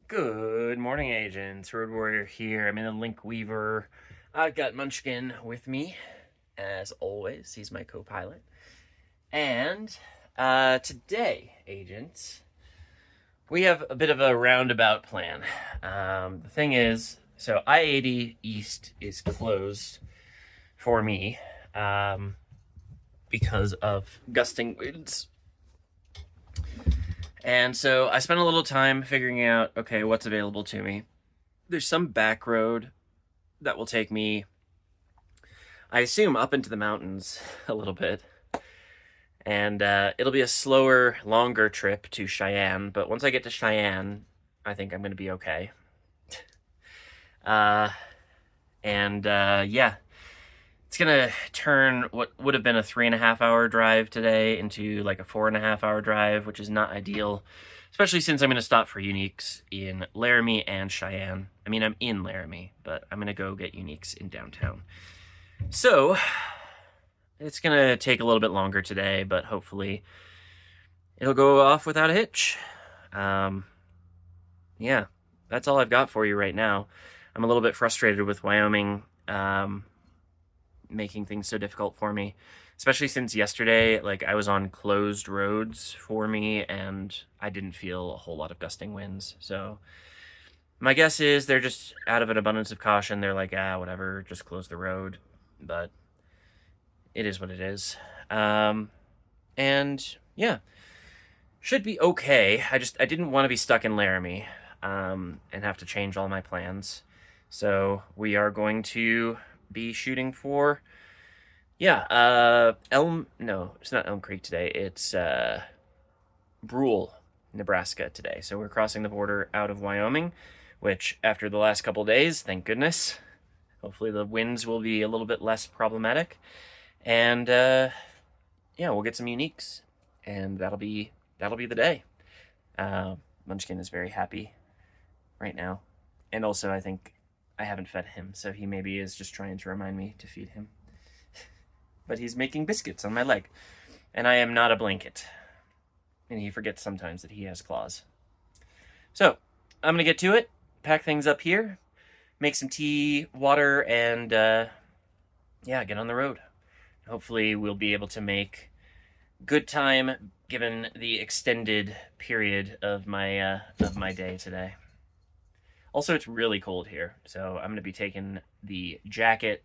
Good morning, agents. Road Warrior here. I'm in the Link Weaver. I've got Munchkin with me, as always. He's my co-pilot. And today, agents, we have a bit of a roundabout plan. The thing is, so I-80 East is closed for me because of gusting winds. And so I spent a little time figuring out, okay, what's available to me. There's some back road that will take me, I assume, up into the mountains a little bit. And it'll be a slower, longer trip to Cheyenne. But once I get to Cheyenne, I think I'm going to be okay. Yeah. It's going to turn what would have been a 3.5-hour drive today into like a 4.5-hour drive, which is not ideal, especially since I'm going to stop for uniques in Laramie and Cheyenne. I mean, I'm in Laramie, but I'm going to go get uniques in downtown. So it's going to take a little bit longer today, but hopefully it'll go off without a hitch. Yeah, that's all I've got for you right now. I'm a little bit frustrated with Wyoming making things so difficult for me, especially since yesterday, like, I was on closed roads for me and I didn't feel a whole lot of gusting winds. So my guess is they're just out of an abundance of caution. They're like, whatever, just close the road. But it is what it is. And yeah, should be okay. I didn't want to be stuck in Laramie and have to change all my plans. So we are going to be shooting for, no, it's not Elm Creek today. It's Brule, Nebraska today. So we're crossing the border out of Wyoming, which after the last couple days, thank goodness, hopefully the winds will be a little bit less problematic. And we'll get some uniques, and that'll be the day. Munchkin is very happy right now, and also I think I haven't fed him, so he maybe is just trying to remind me to feed him. But he's making biscuits on my leg, and I am not a blanket. And he forgets sometimes that he has claws. So I'm gonna get to it, pack things up here, make some tea, water, and get on the road. Hopefully we'll be able to make good time given the extended period of my day today. Also, it's really cold here, so I'm going to be taking my jacket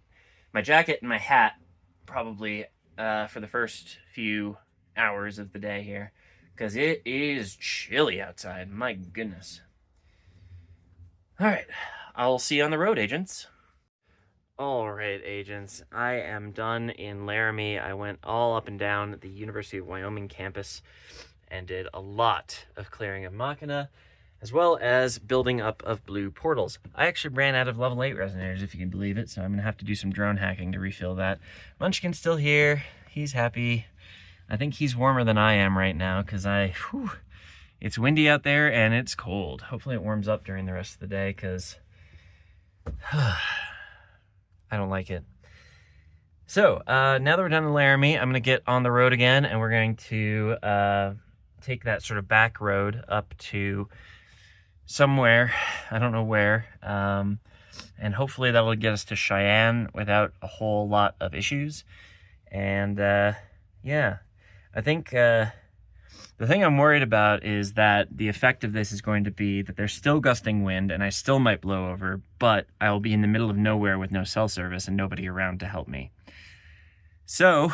and my hat probably for the first few hours of the day here, because it is chilly outside. My goodness. All right, I'll see you on the road, agents. All right, agents, I am done in Laramie. I went all up and down the University of Wyoming campus and did a lot of clearing of Machina, as well as building up of blue portals. I actually ran out of level 8 resonators, if you can believe it, so I'm going to have to do some drone hacking to refill that. Munchkin's still here. He's happy. I think he's warmer than I am right now, because it's windy out there and it's cold. Hopefully it warms up during the rest of the day, because I don't like it. So, now that we're done in Laramie, I'm going to get on the road again, and we're going to take that sort of back road up to somewhere, I don't know where, and hopefully that will get us to Cheyenne without a whole lot of issues. And I think the thing I'm worried about is that the effect of this is going to be that there's still gusting wind and I still might blow over, but I will be in the middle of nowhere with no cell service and nobody around to help me. So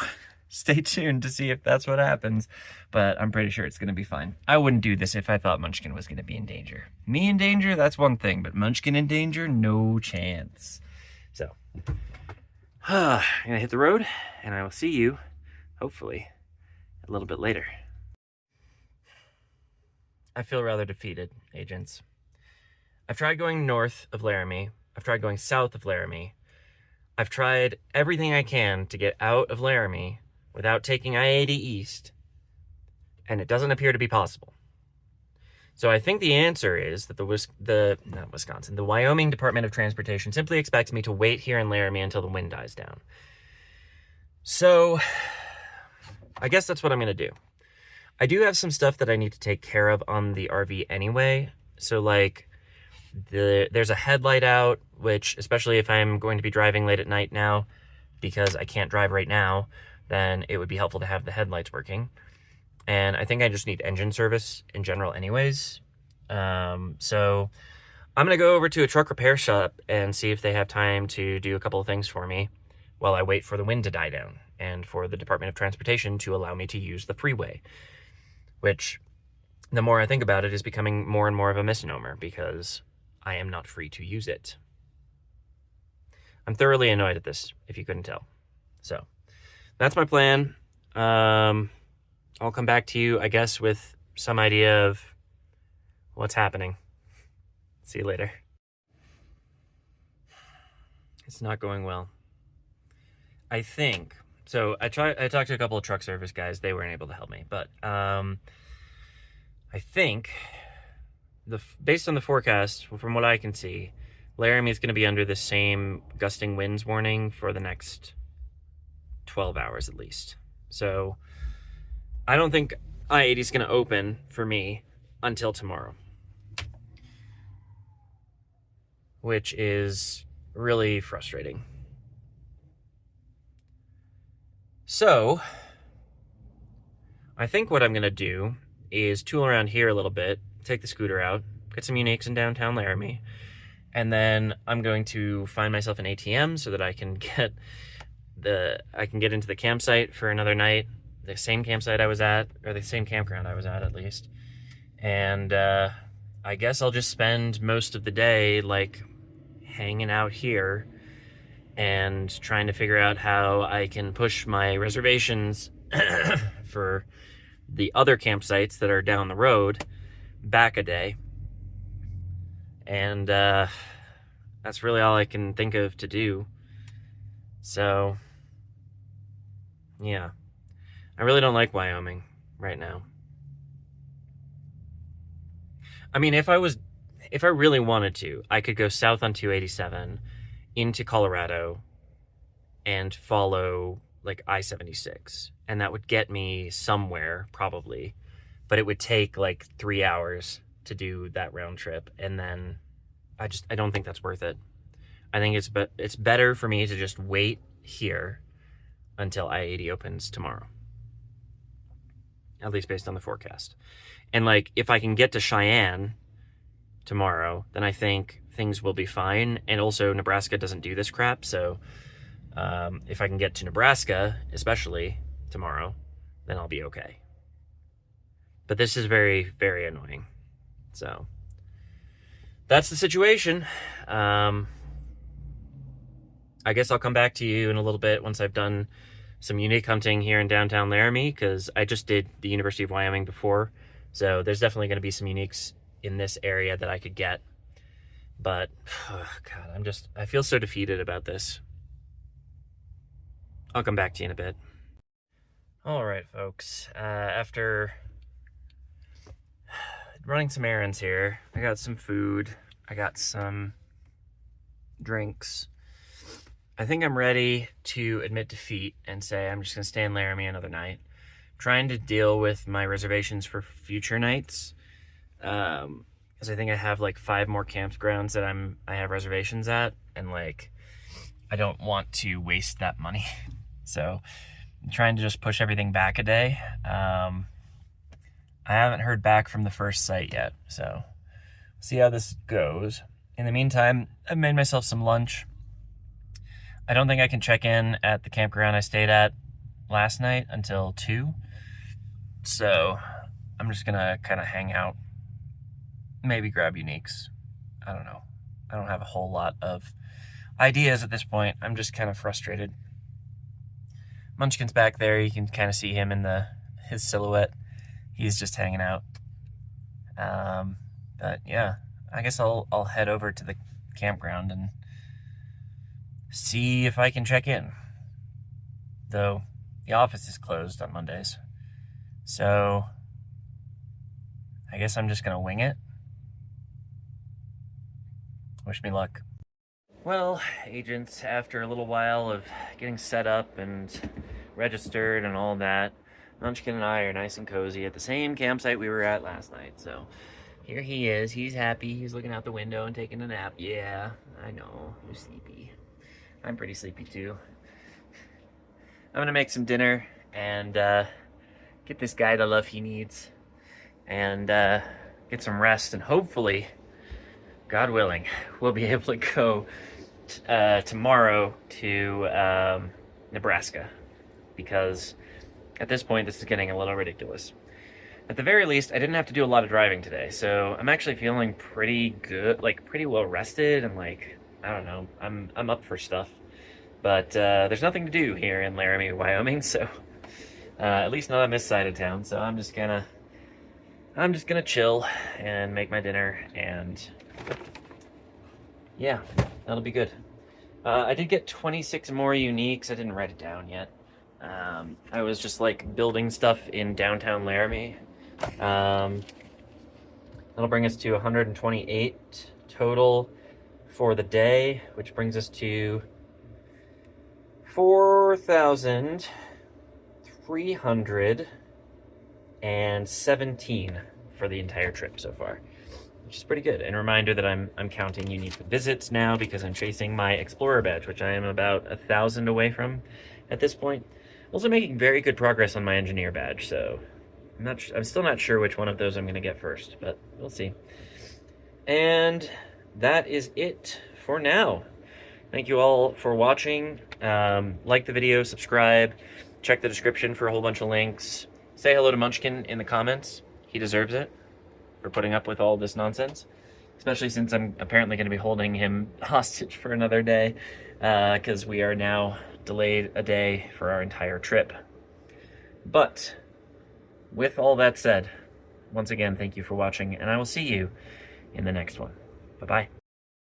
stay tuned to see if that's what happens, but I'm pretty sure it's going to be fine. I wouldn't do this if I thought Munchkin was going to be in danger. Me in danger, that's one thing, but Munchkin in danger, no chance. So, I'm going to hit the road, and I will see you, hopefully, a little bit later. I feel rather defeated, agents. I've tried going north of Laramie. I've tried going south of Laramie. I've tried everything I can to get out of Laramie without taking I-80 East, and it doesn't appear to be possible. So I think the answer is that the Wyoming Department of Transportation simply expects me to wait here in Laramie until the wind dies down. So I guess that's what I'm going to do. I do have some stuff that I need to take care of on the RV anyway. So, like, There's a headlight out, which, especially if I'm going to be driving late at night now, because I can't drive right now, then it would be helpful to have the headlights working. And I think I just need engine service in general anyways. So I'm going to go over to a truck repair shop and see if they have time to do a couple of things for me while I wait for the wind to die down and for the Department of Transportation to allow me to use the freeway, which, the more I think about it, is becoming more and more of a misnomer because I am not free to use it. I'm thoroughly annoyed at this, if you couldn't tell. So that's my plan. I'll come back to you, I guess, with some idea of what's happening. See you later. It's not going well. I think. So I talked to a couple of truck service guys. They weren't able to help me. But I think, based on the forecast, from what I can see, Laramie is going to be under the same gusting winds warning for the next 12 hours at least. So I don't think I-80 is going to open for me until tomorrow, which is really frustrating. So I think what I'm going to do is tool around here a little bit, take the scooter out, get some uniques in downtown Laramie, and then I'm going to find myself an ATM so that I can get into the campsite for another night, the same campsite I was at, or the same campground I was at least. And I guess I'll just spend most of the day like hanging out here and trying to figure out how I can push my reservations for the other campsites that are down the road back a day. And that's really all I can think of to do. So yeah, I really don't like Wyoming right now. I mean, if I really wanted to, I could go south on 287 into Colorado and follow like I-76, and that would get me somewhere probably, but it would take like 3 hours to do that round trip, and then I don't think that's worth it. I think it's better for me to just wait here until I-80 opens tomorrow, at least based on the forecast. And like, if I can get to Cheyenne tomorrow, then I think things will be fine. And also, Nebraska doesn't do this crap, so if I can get to Nebraska, especially tomorrow, then I'll be okay. But this is very, very annoying. So that's the situation. I guess I'll come back to you in a little bit once I've done some unique hunting here in downtown Laramie, because I just did the University of Wyoming before. So there's definitely going to be some uniques in this area that I could get. But, oh God, I feel so defeated about this. I'll come back to you in a bit. All right, folks. After running some errands here, I got some food. I got some drinks. I think I'm ready to admit defeat and say I'm just going to stay in Laramie another night. Trying to deal with my reservations for future nights. Because I think I have like 5 more campgrounds that I have reservations at, and like I don't want to waste that money. So I'm trying to just push everything back a day. I haven't heard back from the first site yet, so see how this goes. In the meantime, I've made myself some lunch. I don't think I can check in at the campground I stayed at last night until 2. So I'm just gonna kind of hang out, maybe grab uniques. I don't know. I don't have a whole lot of ideas at this point. I'm just kind of frustrated. Munchkin's back there. You can kind of see him in his silhouette. He's just hanging out. But yeah, I guess I'll head over to the campground and see if I can check in. Though the office is closed on Mondays. So I guess I'm just gonna wing it. Wish me luck. Well, agents, after a little while of getting set up and registered and all that, Munchkin and I are nice and cozy at the same campsite we were at last night. So here he is. He's happy. He's looking out the window and taking a nap. Yeah, I know. You're sleepy. I'm pretty sleepy too. I'm gonna make some dinner and get this guy the love he needs and get some rest, and hopefully, God willing, we'll be able to go tomorrow to Nebraska, because at this point this is getting a little ridiculous. At the very least, I didn't have to do a lot of driving today, so I'm actually feeling pretty good, like pretty well rested, and like, I don't know, I'm up for stuff. But there's nothing to do here in Laramie, Wyoming, so at least not on this side of town. So I'm just gonna chill and make my dinner, and yeah, that'll be good. I did get 26 more uniques. I didn't write it down yet. I was just like building stuff in downtown Laramie. That'll bring us to 128 total for the day, which brings us to 4,317 for the entire trip so far, which is pretty good. And a reminder that I'm counting unique visits now because I'm chasing my Explorer badge, which I am about 1,000 away from at this point. Also making very good progress on my Engineer badge, so I'm still not sure which one of those I'm going to get first, but we'll see. And that is it for now. Thank you all for watching. Like the video, subscribe, check the description for a whole bunch of links. Say hello to Munchkin in the comments. He deserves it for putting up with all this nonsense, especially since I'm apparently going to be holding him hostage for another day, because we are now delayed a day for our entire trip. But with all that said, once again, thank you for watching, and I will see you in the next one. Bye-bye.